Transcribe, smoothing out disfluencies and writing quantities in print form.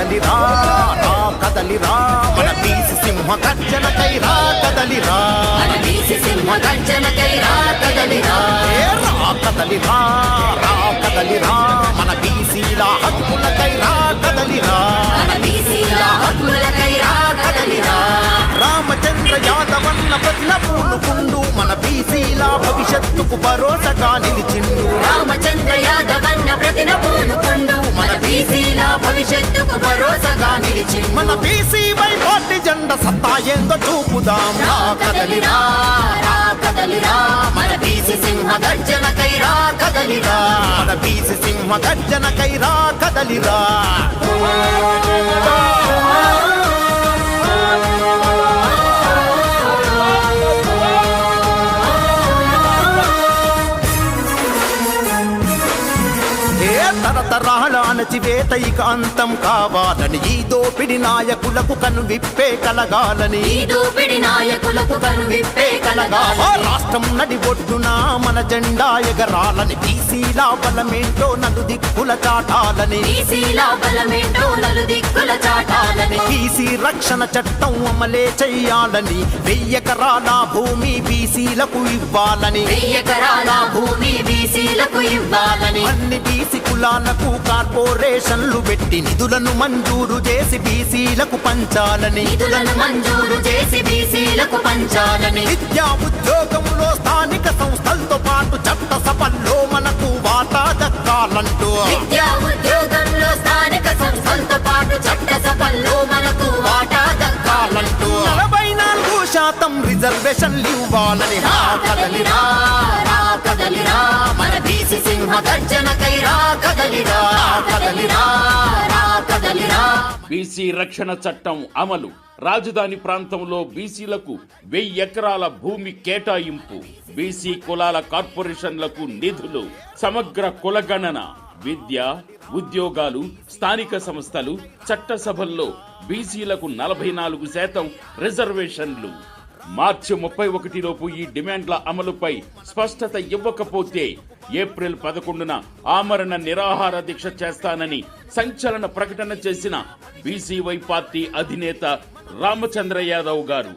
కదలిరా రా కదలిరా మన బీసీ సింహ గర్జనకై రా కదలిరా రా కదలిరా రా కదలిరా మన బీసీల హక్కులకై రా కదలిరా రామచంద్ర యాదవన్న ప్రతిన పూనుకుండు మన బీసీల భవిష్యత్తుకు భరోసాగా నిలిచిండు రామచంద్ర యాదవన్న ప్రతిన పూనుకుండు మన బీసీల భవిష్యత్తుకు భరోసాగా నిలిచిండు మన బీసీ వైపాటి జెండ సత్తా ఏందో చూపుదాం రా కదలిరా రా కదలిరా మన బీసీ సింహ గర్జనకై రా కదలిరా మన బీసీ సింహ గర్జనకై రా కదలిరా తరతరాల అణచివేత ఇక అంతం కావాలని ఈ దోపిడి నాయకులకు కనువిప్పే కలగాలని రాష్ట్రం నడి ఒడ్డున మన జెండా ఎగరాలని బీసీల బలమేంటో నలుదిక్కుల చాటాలని బీసీ రక్షణ చట్టం అమలే చెయ్యాలని 1000 ఎకరాల భూమి బీసీలకు ఇవ్వాలని అన్ని బీసీ కులాలకు కార్పొరేషన్లు పెట్టి నిధులను మంజూరు చేసి బీసీలకు పంచాలని విద్యా ఉద్యోగంలో స్థానిక సంస్థలతో పాటు చట్ట సభల్లో మనకు వాటా దక్కాలంటూ 44% రిజర్వేషన్లు ఇవ్వాలని రా కదలిరా మన బీసీ సింహ గర్జనకై రా కదలిరా బీసీ రక్షణ చట్టం అమలు, రాజధాని ప్రాంతంలో బీసీలకు 1000 ఎకరాల భూమి కేటాయింపు, బీసీ కులాల కార్పొరేషన్లకు నిధులు, సమగ్ర కులగణన, విద్య, ఉద్యోగాలు, స్థానిక సంస్థలు, చట్టసభల్లో బీసీలకు 44% రిజర్వేషన్లు. మార్చి 31 లోపు ఈ డిమాండ్ల అమలుపై స్పష్టత ఇవ్వకపోతే ఏప్రిల్ 11న ఆమరణ నిరాహార దీక్ష చేస్తానని సంచలన ప్రకటన చేసిన బీసీవై పార్టీ అధినేత రామచంద్ర యాదవ్ గారు.